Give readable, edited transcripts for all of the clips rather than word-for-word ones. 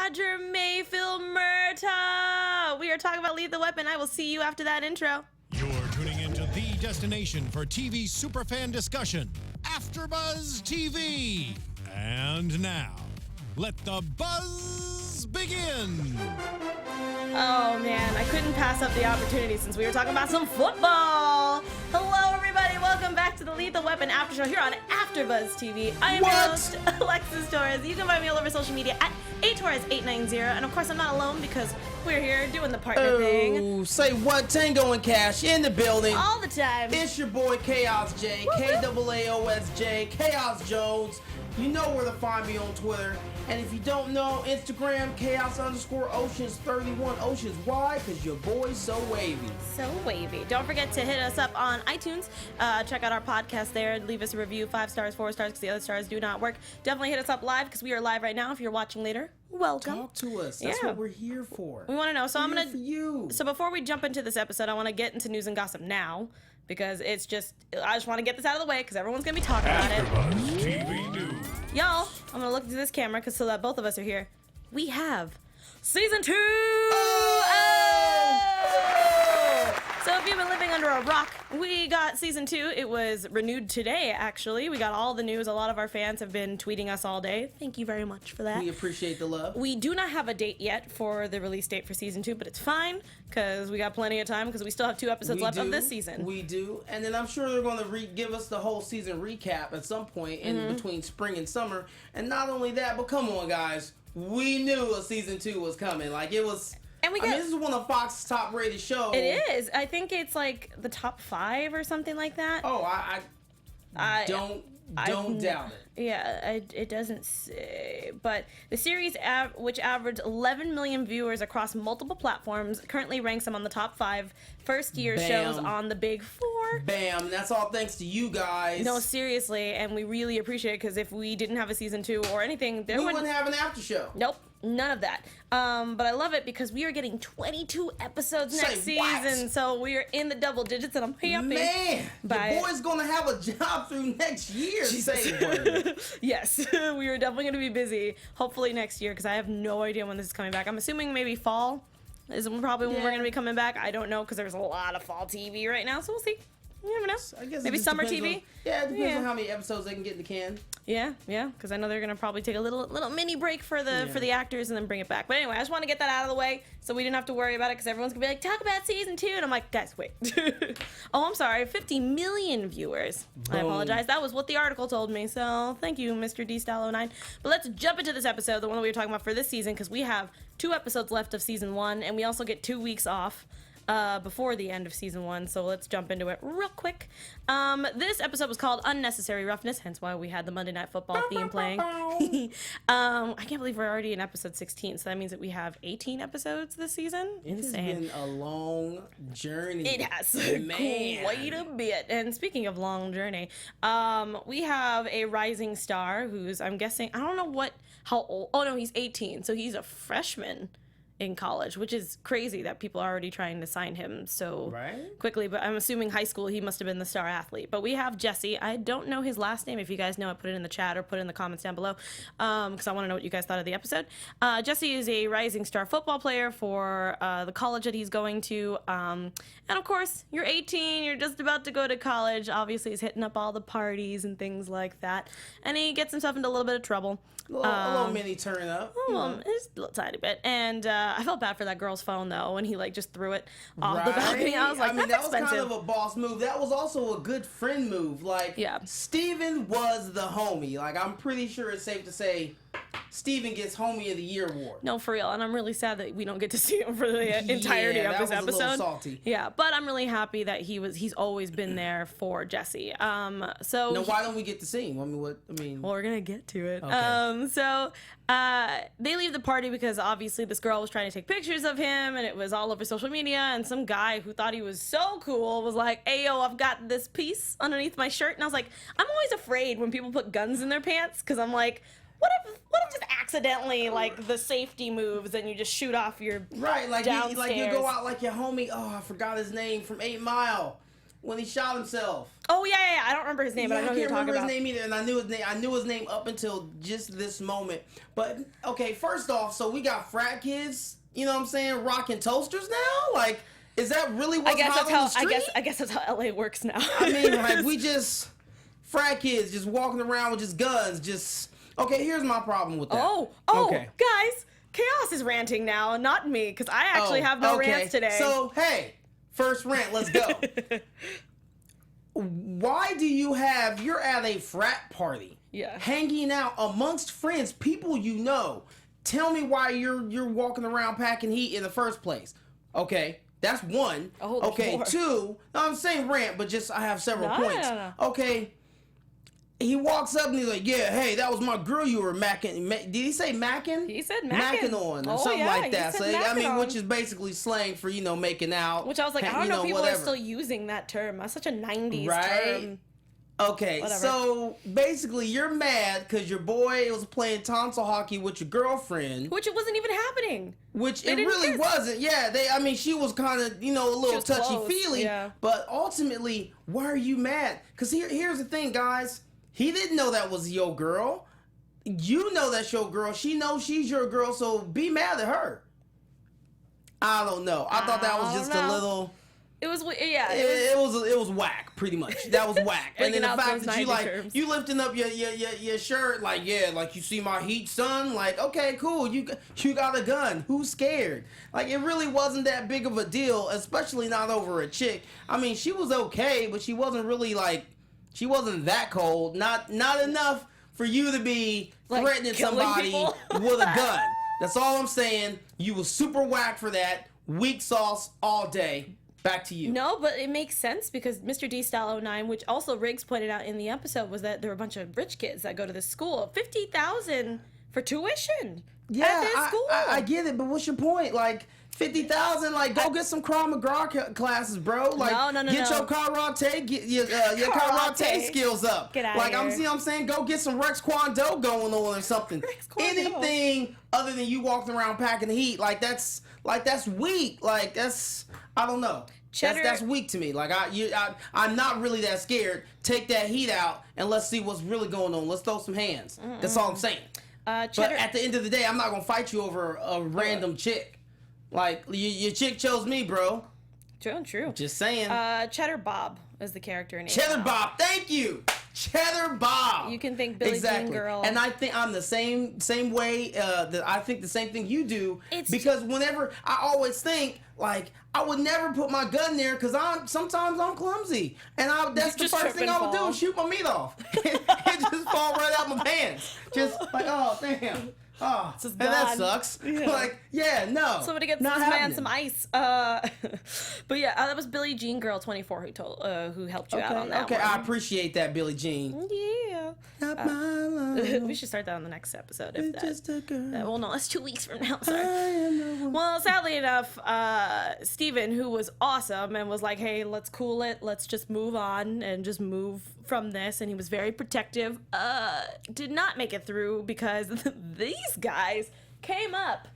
Roger Mayfield Murtaugh. We are talking about Lethal Weapon. I will see you after that intro. You're tuning into the destination for TV superfan discussion, AFTERBUZZ TV. And now, let the buzz begin. Oh man, I couldn't pass up the opportunity since we were talking about some football. Hello everybody, welcome back to the Lethal Weapon After Show here on AFTERBUZZ TV. I am your host, Alexis Torres. You can find me all over social media at Torres890, and of course I'm not alone because we're here doing the partner thing. Say what? Tango and Cash in the building. All the time. It's your boy Chaos J, KAAOSJ, Chaos Jones. You know where to find me on Twitter. And if you don't know, Instagram, Chaos_Oceans31 Oceans. Why? Because your boy's so wavy. So wavy. Don't forget to hit us up on iTunes. Check out our podcast there. Leave us a review, 5 stars, 4 stars, because the other stars do not work. Definitely hit us up live because we are live right now. If you're watching later, welcome. Talk to us. That's what we're here for. We want to know. So we're here for you. So before we jump into this episode, I want to get into news and gossip now because I just want to get this out of the way because everyone's gonna be talking about it. AFTERBUZZ TV News. Y'all, I'm gonna look into this camera because so that both of us are here. We have season 2. So if you've been living under a rock, we got season 2. It was renewed today, actually. We got all the news. A lot of our fans have been tweeting us all day. Thank you very much for that. We appreciate the love. We do not have a date yet for the release date for season 2, but it's fine because we got plenty of time because we still have 2 episodes left of this season. We do. And then I'm sure they're going to give us the whole season recap at some point in between spring and summer. And not only that, but come on, guys. We knew a season 2 was coming. Like, it was... I mean, this is one of Fox's top rated shows. It is. I think it's like the top 5 or something like that. Oh, I don't doubt it. Yeah, it doesn't say. But the series, which averaged 11 million viewers across multiple platforms, currently ranks them on the top 5 first-year shows on the Big 4. Bam. That's all thanks to you guys. No, seriously, and we really appreciate it because if we didn't have a season 2 or anything, we wouldn't have an after show. Nope. None of that. But I love it because we are getting 22 episodes next season. So we are in the double digits and I'm happy. Man, your boy's going to have a job through next year. Say word. Yes, we are definitely going to be busy. Hopefully next year because I have no idea when this is coming back. I'm assuming maybe fall is probably when we're going to be coming back. I don't know because there's a lot of fall TV right now. So we'll see. You never know. I guess maybe summer TV. It depends on how many episodes they can get in the can. Yeah, because I know they're gonna probably take a little mini break for the actors and then bring it back. But anyway, I just want to get that out of the way so we didn't have to worry about it because everyone's gonna be like, talk about season 2, and I'm like, guys, wait. Oh, I'm sorry, 50 million viewers. Boom. I apologize. That was what the article told me. So thank you, Mr. D-Style09. But let's jump into this episode, the one that we were talking about for this season, because we have 2 episodes left of season 1, and we also get 2 weeks off before the end of season 1, so let's jump into it real quick. This episode was called Unnecessary Roughness, hence why we had the Monday Night Football theme playing. I can't believe we're already in episode 16, so that means that we have 18 episodes this season. Insane. It's been a long journey. It has. Man. Quite a bit. And speaking of long journey, we have a rising star who's, I'm guessing, I don't know how old. Oh no, he's 18, so he's a freshman in college, which is crazy that people are already trying to sign him so quickly. But I'm assuming high school, he must have been the star athlete. But we have Jesse. I don't know his last name. If you guys know it, put it in the chat or put it in the comments down below because I want to know what you guys thought of the episode. Jesse is a rising star football player for the college that he's going to. And of course, you're 18, you're just about to go to college. Obviously, he's hitting up all the parties and things like that. And he gets himself into a little bit of trouble. A little mini turn up. Just a little tiny bit. And I felt bad for that girl's phone, though, when he, just threw it off the balcony. I was like, that's that expensive. was kind of a boss move. That was also a good friend move. Steven was the homie. I'm pretty sure it's safe to say Steven gets Homie of the Year award. No, for real. And I'm really sad that we don't get to see him for the entirety of this episode. A little salty. Yeah, but I'm really happy that he's always been there for Jesse. So now, why don't we get to see him? Well, we're gonna get to it. Okay. So they leave the party because obviously this girl was trying to take pictures of him, and it was all over social media. And some guy who thought he was so cool was like, "Hey, yo, I've got this piece underneath my shirt." And I was like, I'm always afraid when people put guns in their pants because I'm like, what if just accidentally the safety moves and you just shoot off your downstairs. you go out like your homie. Oh, I forgot his name from 8 Mile. when he shot himself. Oh yeah. I don't remember his name, but I know who you're talking about. I can't remember his name either, and I knew his name up until just this moment. But okay, first off, so we got frat kids, you know what I'm saying, rocking toasters now? Like, is that really what's hot on the street? I guess that's how LA works now. I mean, like, we just frat kids just walking around with just guns, just okay. Here's my problem with that. Okay. Guys, Chaos is ranting now, not me, because I actually have no rants today. So hey, first rant, let's go. Why do you're at a frat party, hanging out amongst friends, people you know? Tell me why you're walking around packing heat in the first place. Okay, that's one. Okay, more. Two. No, I'm saying rant, but just I have several points. No. Okay, he walks up and he's like, "Yeah, hey, that was my girl you were macking." Did he say macking? He said macking on or something like that. So I mean, which is basically slang for making out. Which I was like, I don't know if people are still using that term. That's such a 90s term. Okay, so basically you're mad because your boy was playing tonsil hockey with your girlfriend. Which it wasn't even happening. Which it really wasn't. Yeah, she was kind of, a little touchy-feely. Yeah. But ultimately, why are you mad? Because here's the thing, guys. He didn't know that was your girl. You know that's your girl. She knows she's your girl, so be mad at her. I don't know. I thought that was just a little... It was it was whack, pretty much. That was whack. And then the fact that you lifting up your shirt like you see my heat, son. Like, okay, cool. You got a gun. Who's scared? Like, it really wasn't that big of a deal, especially not over a chick. I mean, she was okay, but she wasn't really she wasn't that cold. Not enough for you to be threatening somebody with a gun. That's all I'm saying. You was super whack for that. Weak sauce all day. Back to you. No, but it makes sense because Mr. D Style 09, which also Riggs pointed out in the episode, was that there were a bunch of rich kids that go to this school. $50,000 for tuition. Yeah, at this school. I get it, but what's your point? Like, $50,000, go get some Krav Maga classes, bro. Like, no. Get your karate, get your karate skills up. Get out of here. I'm saying, go get some Rex Kwon Do going on or something. Anything other than you walking around packing the heat, that's weak. Like, that's, I don't know. That's weak to me. Like, I'm not really that scared. Take that heat out and let's see what's really going on. Let's throw some hands. That's all I'm saying. But at the end of the day, I'm not gonna fight you over a random chick. Like, your chick chose me, bro. True. Just saying. Cheddar Bob is the character name. Cheddar Bob, thank you. Cheddar Bob. You can think Billie Jean Girl. And I think I'm the same way. That I think the same thing you do. Because whenever I always think like I would never put my gun there because sometimes I'm clumsy, and that's the first thing I would do is shoot my meat off. It just fall right out my pants. Just like, oh damn. Oh, and that sucks. Yeah. Like, no. Somebody get this man some ice. But yeah, that was Billie Jean Girl 24 who helped you out on that. Okay, I appreciate that, Billie Jean. Yeah. Not my love. We should start that on the next episode. If just a girl. Well, no, that's 2 weeks from now. Sorry. Well, sadly enough, Steven, who was awesome and was like, hey, let's cool it. Let's just move on and just move from this. And he was very protective. Did not make it through because these guys came up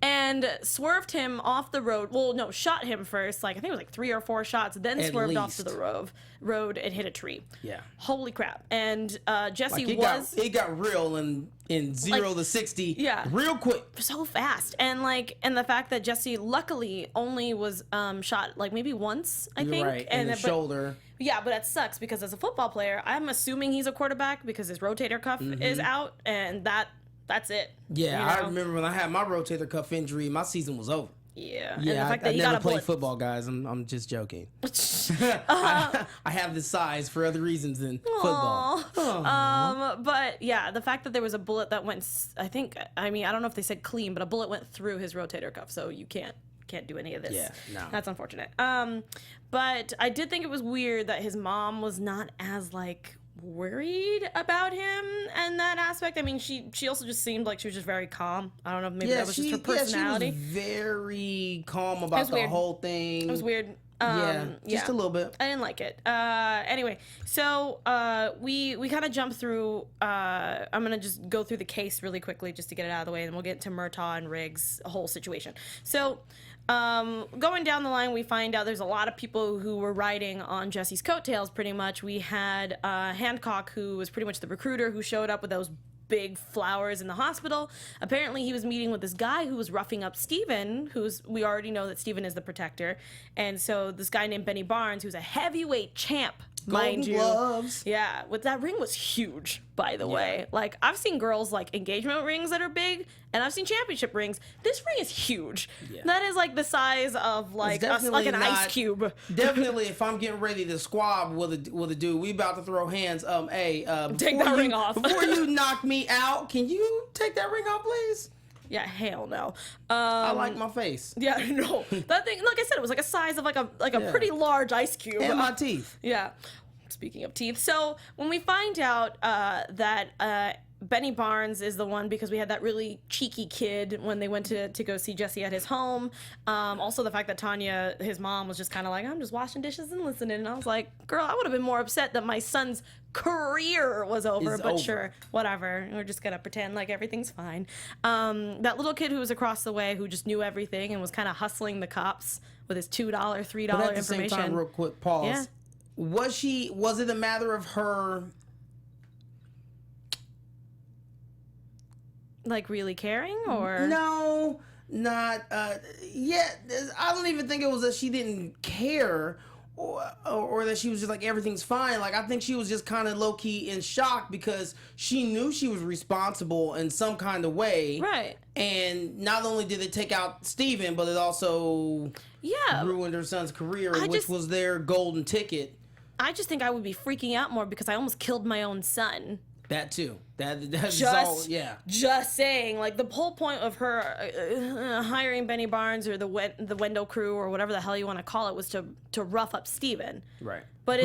and swerved him off the road. Well, no, shot him first. Like, I think it was like 3 or 4 shots. Then swerved off to the road and hit a tree. Yeah. Holy crap. And Jesse it got real in 0 to 60. Yeah. Real quick. So fast. And the fact that Jesse luckily only was shot like maybe once, I think. Right. In the shoulder. Yeah, but that sucks because as a football player, I'm assuming he's a quarterback because his rotator cuff is out, and that's it. Yeah, you know? I remember when I had my rotator cuff injury, my season was over. Yeah. Yeah, and the fact that I never played football, guys. I'm just joking. I have this size for other reasons than football. But yeah, the fact that there was a bullet that went, I don't know if they said clean, but a bullet went through his rotator cuff, so you can't do any of this. Yeah, no. That's unfortunate. But I did think it was weird that his mom was not as worried about him and that aspect. I mean, she also just seemed like she was just very calm. I don't know, maybe that was just her personality. Yeah, she was very calm about the whole thing. It was weird. Just a little bit. I didn't like it. Anyway, so we kind of jumped through. I'm gonna just go through the case really quickly just to get it out of the way, and we'll get to Murtaugh and Riggs' whole situation. So. Going down the line, we find out there's a lot of people who were riding on Jesse's coattails, pretty much. We had Hancock, who was pretty much the recruiter who showed up with those big flowers in the hospital. Apparently, he was meeting with this guy who was roughing up Steven, we already know that Steven is the protector. And so this guy named Benny Barnes, who's a heavyweight champ, mind you. Gloves. Yeah, with that ring was huge, by the way. Like, I've seen girls like engagement rings that are big, and I've seen championship rings. This ring is huge. Yeah. That is like the size of like an ice cube. Definitely, if I'm getting ready to squab with a dude, we about to throw hands. Take that ring off before you knock me out. Can you take that ring off, please? Yeah, hell no. I like my face. Yeah, no. That thing, like I said, it was like a size of like a pretty large ice cube. And my teeth. Yeah. Speaking of teeth, so when we find out that Benny Barnes is the one, because we had that really cheeky kid when they went to go see Jesse at his home. Also the fact that Tanya, his mom, was just kind of like, I'm just washing dishes and listening. And I was like, girl, I would have been more upset that my son's career was over, but sure, whatever. We're just gonna pretend like everything's fine. That little kid who was across the way, who just knew everything and was kind of hustling the cops with his $2, $3 information. But at the same time, real quick, pause. Yeah. Was it a matter of her like really caring, or no, not yeah, I don't even think it was that she didn't care or that she was just like everything's fine. Like, I think she was just kind of low-key in shock because she knew she was responsible in some kind of way, right? And not only did it take out Steven, but it also ruined her son's career, which was their golden ticket. I just think I would be freaking out more because I almost killed my own son. That too. That's all. Yeah. Just saying, like, the whole point of her hiring Benny Barnes or the Wendell crew or whatever the hell you want to call it was to rough up Steven. Right. But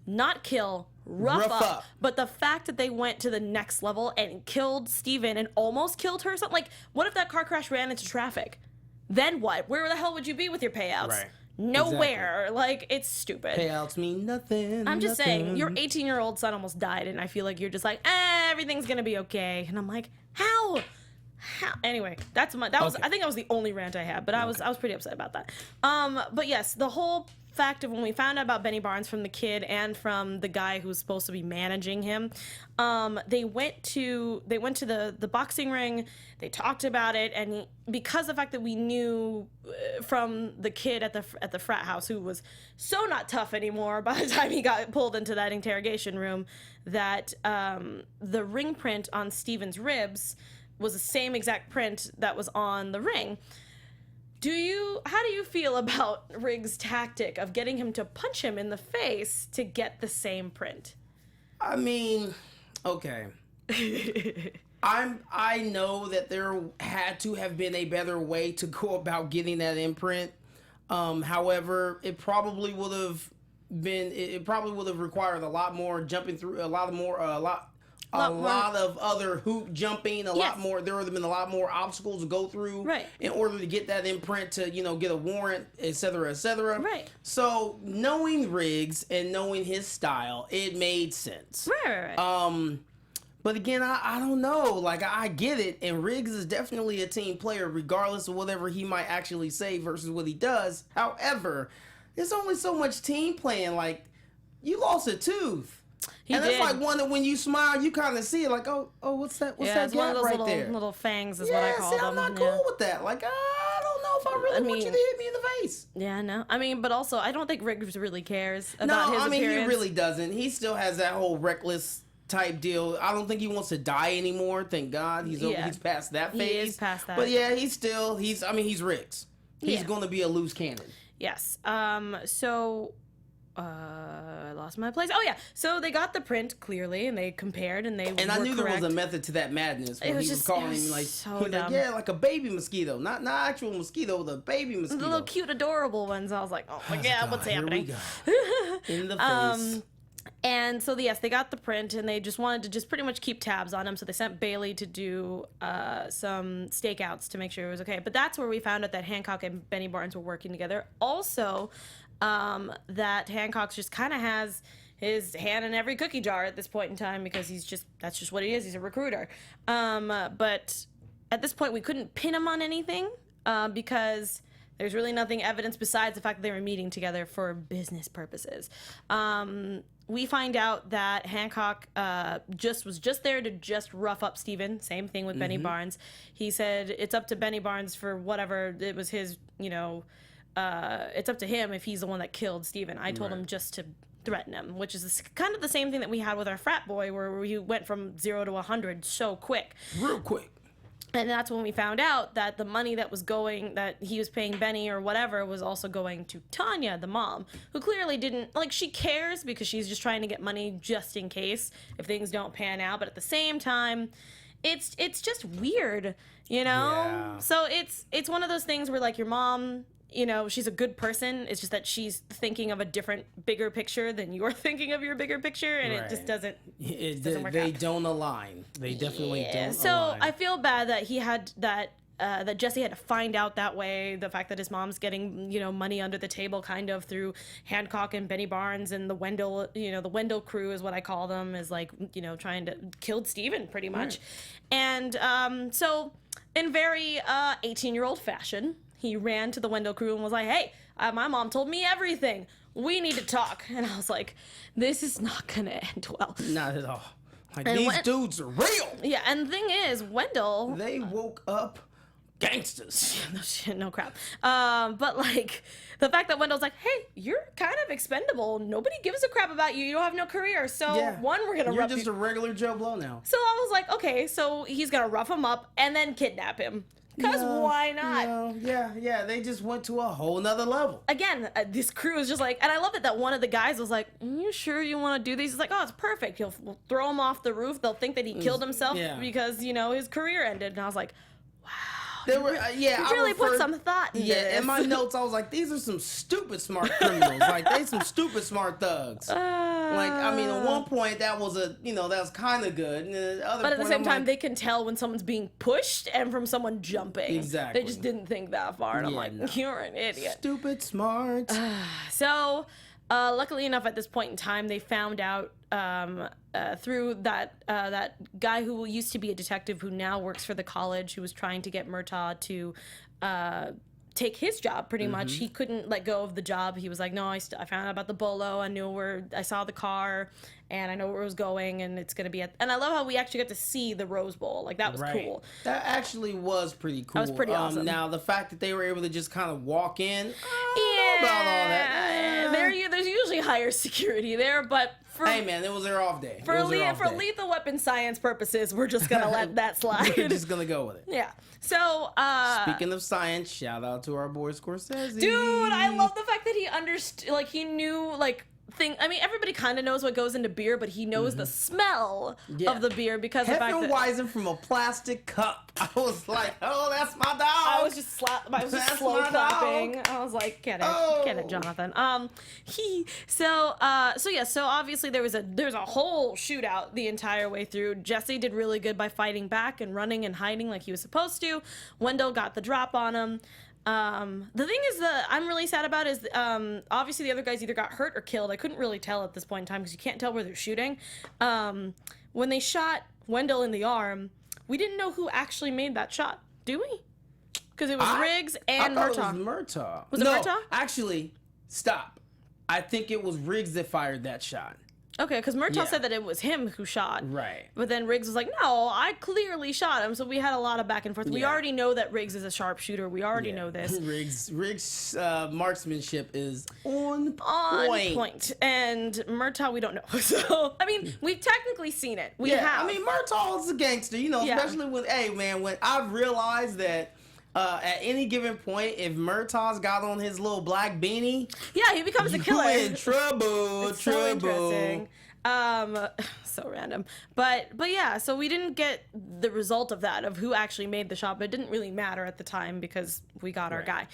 not kill, rough up. up. But the fact that they went to the next level and killed Steven and almost killed her, something like, what if that car crash ran into traffic? Then what? Where the hell would you be with your payouts? Right. Nowhere. Exactly. Like, it's stupid. Payouts mean nothing. I'm just saying, your 18-year-old son almost died, and I feel like you're just like, everything's gonna be okay. And I'm like, how? Anyway, I think that was the only rant I had, but I was pretty upset about that. But yes, the whole fact of when we found out about Benny Barnes from the kid and from the guy who was supposed to be managing him, they went to the boxing ring. They talked about it, and because of the fact that we knew from the kid at the frat house, who was so not tough anymore by the time he got pulled into that interrogation room, that the ring print on Steven's ribs was the same exact print that was on the ring. How do you feel about Riggs' tactic of getting him to punch him in the face to get the same print? I mean, okay. I know that there had to have been a better way to go about getting that imprint. However, it probably would have required a lot more jumping through, a lot of other hoop jumping, lot more. There would have been a lot more obstacles to go through, in order to get that imprint to, get a warrant, et cetera, et cetera. Right. So knowing Riggs and knowing his style, it made sense. Right. But again, I don't know. Like, I get it, and Riggs is definitely a team player, regardless of whatever he might actually say versus what he does. However, there's only so much team playing. Like, you lost a tooth. It's like one that when you smile, you kind of see it, like, oh, what's that? What's that gap right there? Little fangs is what I call them. I'm not cool with that. Like, I don't know if I really want you to hit me in the face. Yeah, no. I mean, but also, I don't think Riggs really cares about his appearance. He really doesn't. He still has that whole reckless type deal. I don't think he wants to die anymore. Thank God, he's past that phase. He is past that. But yeah, he's Riggs. He's going to be a loose cannon. Yes. I lost my place. Oh yeah, so they got the print clearly, and they compared, and I knew correct. There was a method to that madness. When he was calling him like, so like a baby mosquito, not actual mosquito, the baby mosquito. The little cute, adorable ones. I was like, oh my god, what's happening? Here we go. In the face. And so, yes, they got the print, and they just wanted to just pretty much keep tabs on him. So they sent Bailey to do some stakeouts to make sure it was okay. But that's where we found out that Hancock and Benny Barnes were working together. Also, that Hancock just kind of has his hand in every cookie jar at this point in time because that's just what he is. He's a recruiter. But at this point, we couldn't pin him on anything because there's really nothing evidence besides the fact that they were meeting together for business purposes. We find out that Hancock was just there to just rough up Steven. Same thing with Benny Barnes. He said it's up to Benny Barnes for whatever. It was his, it's up to him if he's the one that killed Steven. I told him just to threaten him, which is kind of the same thing that we had with our frat boy where we went from 0 to 100 so quick. Real quick. And that's when we found out that the money that he was paying Benny or whatever was also going to Tanya, the mom, who clearly didn't, she cares because she's just trying to get money just in case if things don't pan out. But at the same time, it's just weird, Yeah. So it's one of those things where your mom, she's a good person. It's just that she's thinking of a different, bigger picture than you're thinking of your bigger picture, and it just doesn't work They out. don't align. They definitely don't align. So I feel bad that he had that Jesse had to find out that way. The fact that his mom's getting, money under the table kind of through Hancock and Benny Barnes and the Wendell, the Wendell crew is what I call them, is trying to kill Steven pretty much. Right. And so in very 18-year-old fashion, he ran to the Wendell crew and was like, hey, my mom told me everything. We need to talk. And I was like, this is not going to end well. Not at all. These dudes are real. Yeah, and the thing is, Wendell... They woke up gangsters. No crap. But the fact that Wendell's like, hey, you're kind of expendable. Nobody gives a crap about you. You don't have no career. So we're gonna You're just a regular Joe Blow now. So I was like, okay, so he's gonna rough him up and then kidnap him. Because why not? Yeah. They just went to a whole nother level. Again, this crew is just and I love it that one of the guys was like, are you sure you want to do these? He's like, oh, it's perfect. We'll throw him off the roof. They'll think that he killed himself because, his career ended. And I was like, wow. They were, you really put some thought into this. In my notes, I was like, these are some stupid smart criminals. They some stupid smart thugs. At one point, that was that was kind of good. And but at the same time, they can tell when someone's being pushed and from someone jumping. Exactly. They just didn't think that far. And I'm like, you're an idiot. Stupid smart. So, luckily enough, at this point in time, they found out through that guy who used to be a detective who now works for the college, who was trying to get Murtaugh to take his job pretty much. He couldn't let go of the job. He was like, no, I found out about the bolo. I saw the car and I know where it was going and it's going to be and I love how we actually got to see the Rose Bowl. That was cool. That actually was pretty cool. That was pretty awesome. Now, the fact that they were able to just kind of walk in, I don't know about all that. There's usually higher security there, but hey man, it was their off day. For lethal weapon science purposes, we're just gonna let that slide. We're just gonna go with it. Yeah. So speaking of science, shout out to our boy Scorsese. Dude, I love the fact that he understood, he knew, everybody kind of knows what goes into beer, but he knows the smell of the beer because the fact that Hefeweizen from a plastic cup. I was like, oh, that's my dog. I was just slow clapping. I was like, get it, Jonathan. So obviously there was a whole shootout the entire way through. Jesse did really good by fighting back and running and hiding like he was supposed to. Wendell got the drop on him. The thing is that I'm really sad about is obviously the other guys either got hurt or killed. I couldn't really tell at this point in time because you can't tell where they're shooting. When they shot Wendell in the arm, we didn't know who actually made that shot, do we? Because it was Riggs and Murtaugh. It was Murtaugh. Was it Murtaugh? Actually, stop. I think it was Riggs that fired that shot. Okay, because Murtaugh said that it was him who shot. Right. But then Riggs was like, no, I clearly shot him. So we had a lot of back and forth. Yeah. We already know that Riggs is a sharpshooter. We already know this. Riggs' marksmanship is on point. On point. And Murtaugh, we don't know. So, we've technically seen it. We have. Murtaugh is a gangster, especially when I've realized that at any given point, if Murtaugh's got on his little black beanie, he becomes a killer. You in trouble. It's so interesting. So random. But yeah, so we didn't get the result of that, of who actually made the shot, but it didn't really matter at the time because we got our guy.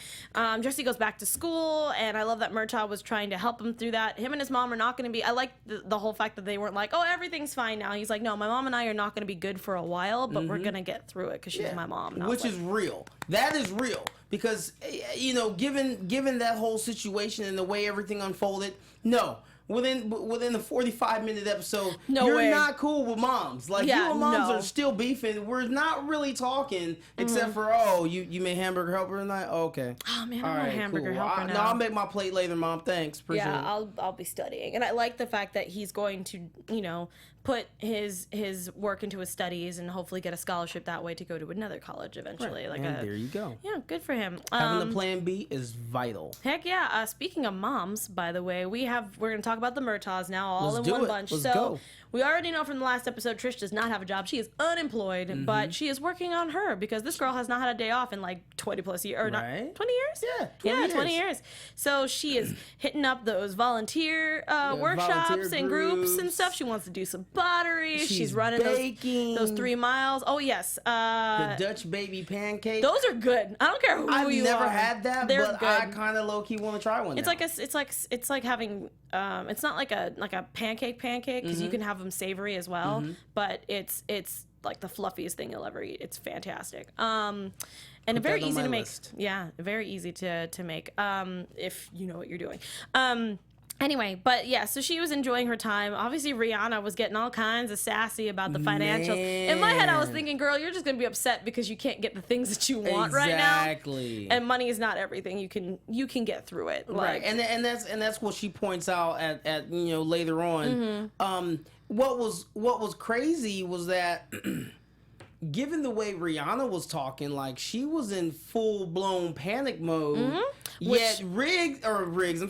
Jesse goes back to school, and I love that Murtaugh was trying to help him through that. Him and his mom are not going to be, I like the whole fact that they weren't like, oh, everything's fine now. He's like, no, my mom and I are not going to be good for a while, but we're going to get through it because she's my mom. Which is real. That is real. Because, you know, given that whole situation and the way everything unfolded, no. Within the 45-minute episode, you're not cool with moms. Like, you and moms are still beefing. We're not really talking, except for, oh, you made hamburger helper tonight? Oh, okay. Oh, man, I want a hamburger helper now. No, I'll make my plate later, Mom. Thanks. Appreciate it. I'll be studying. And I like the fact that he's going to, you know, put his work into his studies and hopefully get a scholarship that way to go to another college eventually. Right. And there you go. Yeah, good for him. Having a plan B is vital. Heck yeah. Speaking of moms, by the way, we're going to talk about the Murtaughs now, all in one bunch. Let's go. We already know from the last episode, Trish does not have a job. She is unemployed, but she is working on her because this girl has not had a day off in like 20 plus years, or not 20 years? Yeah, 20 years. So she is hitting up those volunteer workshops and groups and stuff. She wants to do some pottery. She's running those 3 miles. Oh yes, the Dutch baby pancake. Those are good. I don't care who you are. I've never had that, but good. I kind of low key want to try one. It's like having it's not like a pancake because you can have them savory as well, but it's like the fluffiest thing you'll ever eat. It's fantastic. And very easy to make. Yeah, very easy to make if you know what you're doing. Anyway, but yeah, so she was enjoying her time. Obviously, Rihanna was getting all kinds of sassy about the financials. In my head, I was thinking, girl, you're just going to be upset because you can't get the things that you want right now. Exactly. And money is not everything. You can get through it. Right. And that's what she points out at you know, later on. What was crazy was that given the way Rihanna was talking, like she was in full blown panic mode. Yet Murtaugh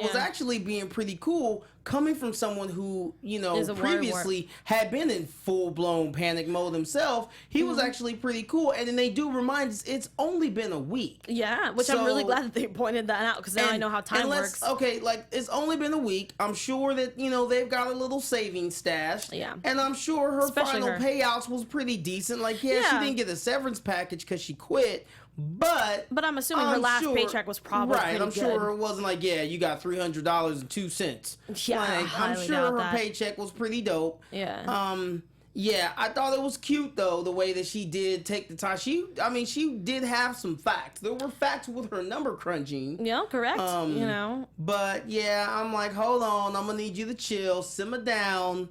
was actually being pretty cool, coming from someone who, you know, previously had been in full blown panic mode himself. He was actually pretty cool, and then they do remind us it's only been a week. Yeah, which I'm really glad that they pointed that out because now I know how time works. Okay, like it's only been a week. I'm sure that, you know, they've got a little savings stash. Yeah, and I'm sure her final payouts was pretty decent. Like, she didn't get a severance package because she quit. But I'm assuming her last paycheck was probably pretty I'm sure it wasn't like, you got $300.02. Yeah, like, I'm sure her paycheck was pretty dope. Yeah. Yeah, I thought it was cute though the way that she did take the time. She did have some facts. There were facts with her number crunching. Yeah, correct. You know. But yeah, I'm like, hold on, I'm gonna need you to chill, simmer down.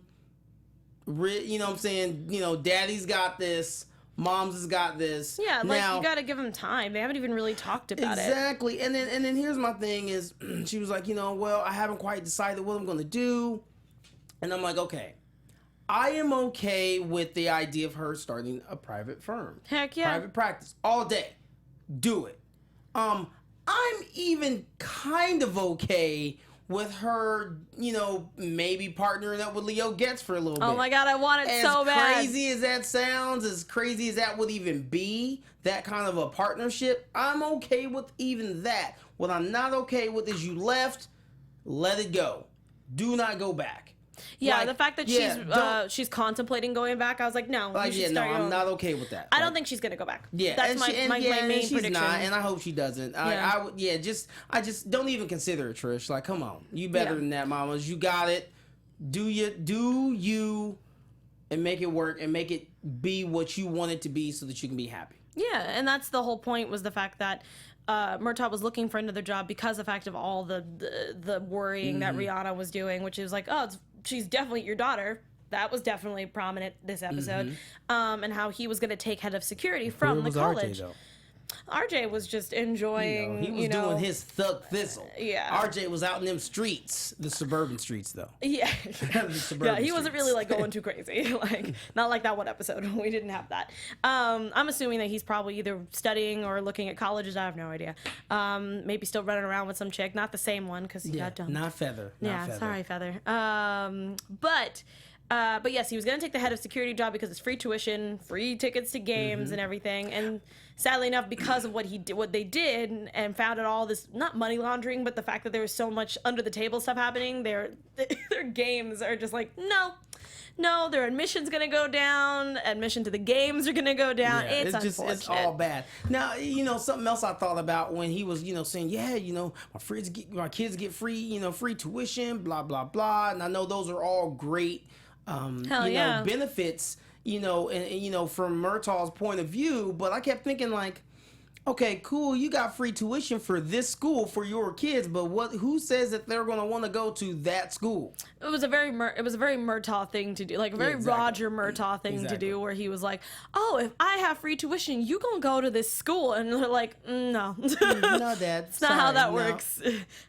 You know what I'm saying? You know, daddy's got this. Mom's has got this. Yeah, like now, you got to give them time. They haven't even really talked about it. Exactly. And then here's my thing is she was like, you know, well, I haven't quite decided what I'm going to do. And I'm like, okay. I am okay with the idea of her starting a private firm. Heck yeah. Private practice all day. Do it. I'm even kind of okay with her, you know, maybe partnering up with Leo Getz for a little bit. Oh my God, I want it so bad. As crazy as that sounds, as crazy as that would even be, that kind of a partnership, I'm okay with even that. What I'm not okay with is you left, let it go. Do not go back. Yeah, like, the fact that she's contemplating going back, I was like, no. Like, I'm not okay with that. I don't think she's gonna go back. Yeah, that's my main she's prediction. Not, and I hope she doesn't. I just don't even consider it, Trish. Like, come on, you better than that, mamas. You got it. Do you, and make it work and make it be what you want it to be, so that you can be happy. Yeah, and that's the whole point, was the fact that Murtaugh was looking for another job because of the fact of all the worrying that Rihanna was doing, which is like, she's definitely your daughter. That was definitely prominent this episode. And how he was going to take head of security from the college. RJ was just enjoying, he was doing his thug thistle. Yeah. RJ was out in them streets, the suburban streets, though. Yeah. He wasn't really like going too crazy. Like, not like that one episode. We didn't have that. I'm assuming that he's probably either studying or looking at colleges. I have no idea. Maybe still running around with some chick, not the same one because he got dumped. Not Feather. Sorry, Feather. But But yes, he was going to take the head of security job because it's free tuition, free tickets to games and everything. And sadly enough, because of what they did and found out all this, not money laundering, but the fact that there was so much under the table stuff happening, their games are just like, no, their admission's going to go down. Admission to the games are going to go down. Yeah, it's unfortunate. It's all bad. Now, something else I thought about when he was, saying, my kids get free, free tuition, blah, blah, blah. And I know those are all great, benefits, and from Murtaugh's point of view. But I kept thinking like, okay, cool, you got free tuition for this school for your kids, but who says that they're going to want to go to that school? It was a very Murtaugh thing to do, like a very Roger Murtaugh thing to do, where he was like, oh, if I have free tuition, you going to go to this school? And they're like, no. No, Dad. It's not how that works.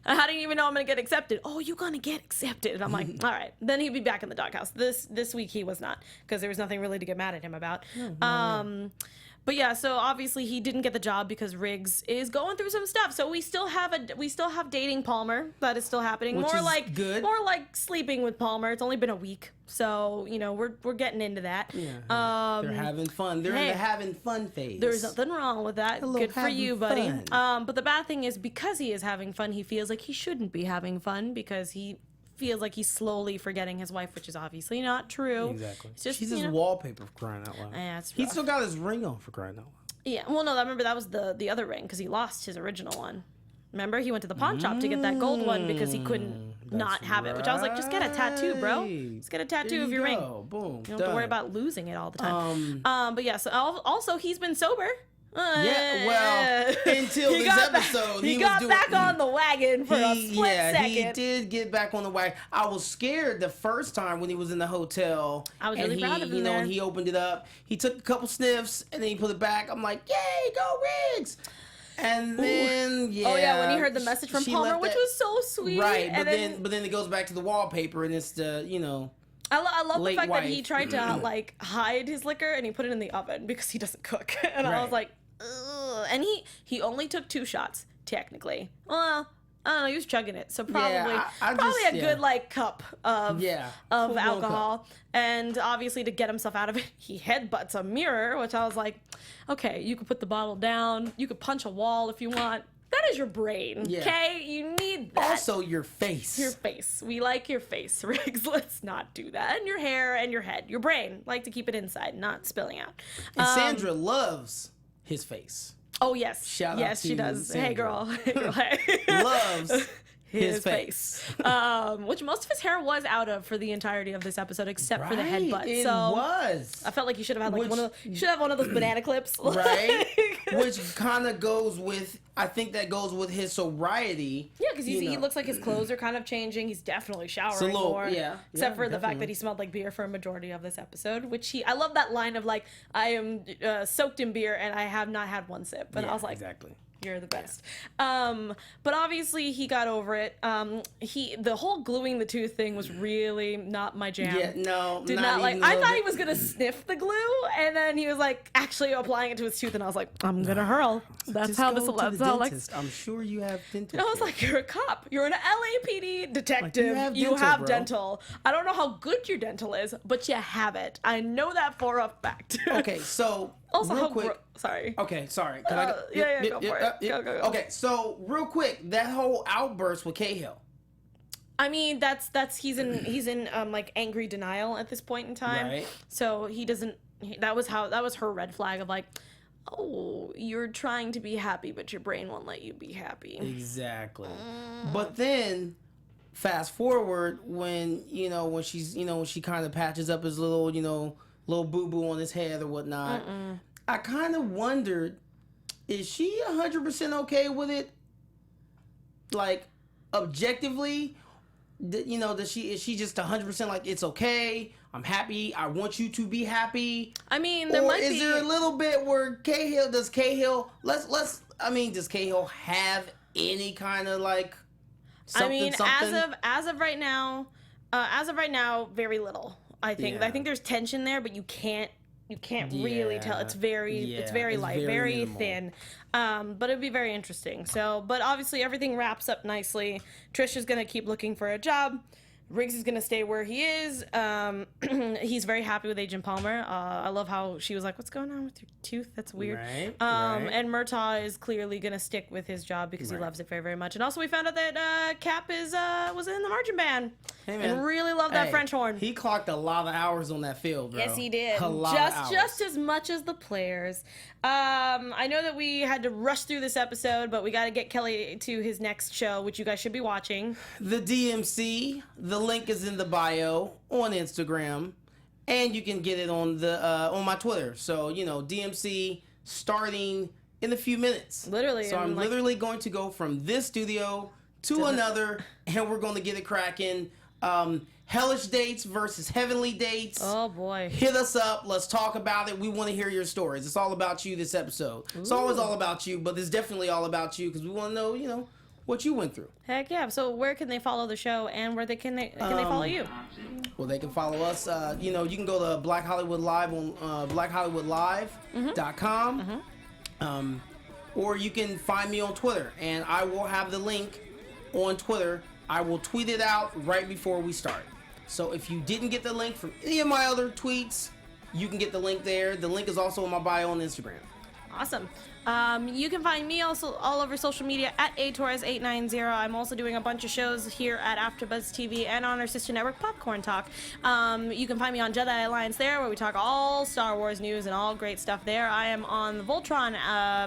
How do you even know I'm going to get accepted? Oh, you're going to get accepted. And I'm like, all right. Then he'd be back in the doghouse. This week he was not, because there was nothing really to get mad at him about. But yeah, so obviously he didn't get the job because Riggs is going through some stuff. So we still have dating Palmer. That is still happening. Which more is like good. More like sleeping with Palmer. It's only been a week. So, we're getting into that. Yeah. They're having fun. They're in the having fun phase. There's nothing wrong with that. Good for you, buddy. But the bad thing is, because he is having fun, he feels like he shouldn't be having fun because he feels like he's slowly forgetting his wife, which is obviously not true. Exactly. It's just, she's his wallpaper, for crying out loud. Yeah, it's he rough. still got his ring on, for crying out loud. Yeah. Well, no, I remember that was the other ring because he lost his original one. Remember, he went to the pawn shop to get that gold one because he couldn't not have it. Which I was like, just get a tattoo, bro. Just get a tattoo of your ring. Boom. You don't have to worry about losing it all the time. But yeah. So also he's been sober. Yeah, well, until this episode, he got back on the wagon for a split second. He did get back on the wagon. I was scared the first time when he was in the hotel. I was really proud of him. And he opened it up. He took a couple sniffs and then he put it back. I'm like, yay, go Riggs! And then when he heard the message from Palmer, which was so sweet, right? But then it goes back to the wallpaper and it's the I love the fact wife. that he tried to hide his liquor and he put it in the oven because he doesn't cook, and I was like. Ugh. And he only took 2 shots technically. Well, I don't know. He was chugging it, so probably a good cup of alcohol. Cup. And obviously, to get himself out of it, he headbutts a mirror, which I was like, okay, you could put the bottle down, you could punch a wall if you want. That is your brain, okay? You need that. Also, your face. Your face. We like your face, Riggs. Let's not do that. And your hair and your head. Your brain. Like to keep it inside, not spilling out. And Sandra loves his face. Oh, yes. Shout out to she does. Sandra. Hey, girl. Hey, girl. Hey. Loves his face. Which most of his hair was out of for the entirety of this episode, except for the headbutt. It so was. I felt like you should have had one of those banana clips. Right. Which kind of goes with, I think that goes with his sobriety. Yeah, because he looks like his clothes are kind of changing. He's definitely showering more. Yeah. Except for the fact that he smelled like beer for a majority of this episode, which I love that line of like, I am soaked in beer and I have not had one sip. And I was like, exactly. You're the best. But obviously he got over it. The whole gluing the tooth thing was really not my jam. Yeah, no. Did not like. I thought he was gonna sniff the glue, and then he was like actually applying it to his tooth, and I was like, I'm gonna hurl. That's Just how go this will. to the That's dentist. I'm sure you have dental. I was like, you're a cop. You're an LAPD detective. Like, you have bro. dental. I don't know how good your dental is, but you have it. I know that for a fact. Okay, so also, real quick. Sorry. Okay, sorry. Go for it. Go. Okay, so real quick, that whole outburst with Cahill. I mean, that's he's in like angry denial at this point in time. Right. So he doesn't. That was her red flag of like, oh, you're trying to be happy, but your brain won't let you be happy. Exactly. But then, fast forward when she kind of patches up his little little boo boo on his head or whatnot. I kind of wondered, is she 100% okay with it? Like, objectively, is she just 100% like, it's okay, I'm happy, I want you to be happy? I mean, is there a little bit where does Cahill have any kind of like something? As of right now, very little. I think there's tension there, but you can't really tell. It's very light, very minimal. thin. But it'd be very interesting. So, but obviously everything wraps up nicely. Trish is gonna keep looking for a job. Riggs is gonna stay where he is. He's very happy with Agent Palmer. I love how she was like, "What's going on with your tooth? That's weird." Right. And Murtaugh is clearly gonna stick with his job because he loves it very, very much. And also, we found out that Cap was in the marching band and really loved that French horn. He clocked a lot of hours on that field, bro. Yes, he did. A lot of hours. Just as much as the players. I know that we had to rush through this episode, but we got to get Kelli to his next show, which you guys should be watching. The DMC. The link is in the bio on Instagram, and you can get it on the on my Twitter. So DMC starting in a few minutes. Literally. So I'm literally going to go from this studio to another, and we're going to get it cracking. Hellish dates versus heavenly dates. Oh boy. Hit us up. Let's talk about it. We want to hear your stories. It's all about you this episode. Ooh. It's always all about you, but it's definitely all about you because we want to know, what you went through. Heck yeah. So where can they follow the show and where can they follow you? Well, they can follow us. You can go to Black Hollywood Live on blackhollywoodlive.com. Or you can find me on Twitter, and I will have the link on Twitter. I will tweet it out right before we start. So if you didn't get the link from any of my other tweets, you can get the link there. The link is also in my bio on Instagram. Awesome. You can find me also all over social media at Torres890. I'm also doing a bunch of shows here at AFTERBUZZ TV and on our sister network, Popcorn Talk. You can find me on Jedi Alliance there, where we talk all Star Wars news and all great stuff there. I am on the Voltron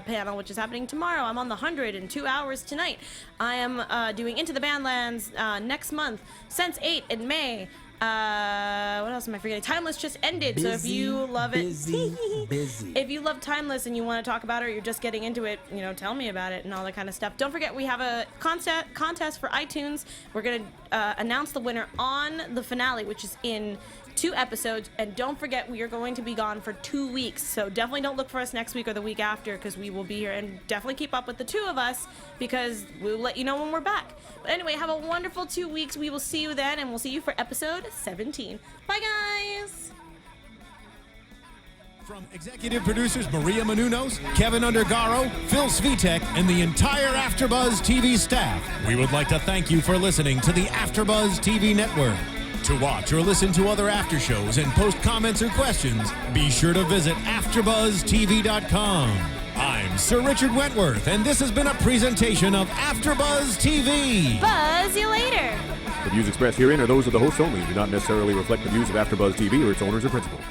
panel, which is happening tomorrow. I'm on the 100 in 2 hours tonight. I am doing Into the Badlands next month, Sense 8 in May. What else am I forgetting? Timeless just ended, so if you love it, if you love Timeless and you want to talk about it, or you're just getting into it, tell me about it and all that kind of stuff. Don't forget, we have a contest for iTunes. We're gonna announce the winner on the finale, which is in 2 episodes, and don't forget, we are going to be gone for 2 weeks, so definitely don't look for us next week or the week after, because we will be here, and definitely keep up with the 2 of us, because we'll let you know when we're back. But anyway, have a wonderful 2 weeks. We will see you then, and we'll see you for episode 17. Bye, guys! From executive producers Maria Menounos, Kevin Undergaro, Phil Svitek, and the entire AfterBuzz TV staff, we would like to thank you for listening to the AfterBuzz TV network. To watch or listen to other after shows and post comments or questions, be sure to visit AfterBuzzTV.com. I'm Sir Richard Wentworth, and this has been a presentation of AfterBuzz TV. Buzz you later. The views expressed herein are those of the hosts only and do not necessarily reflect the views of AfterBuzz TV or its owners or principals.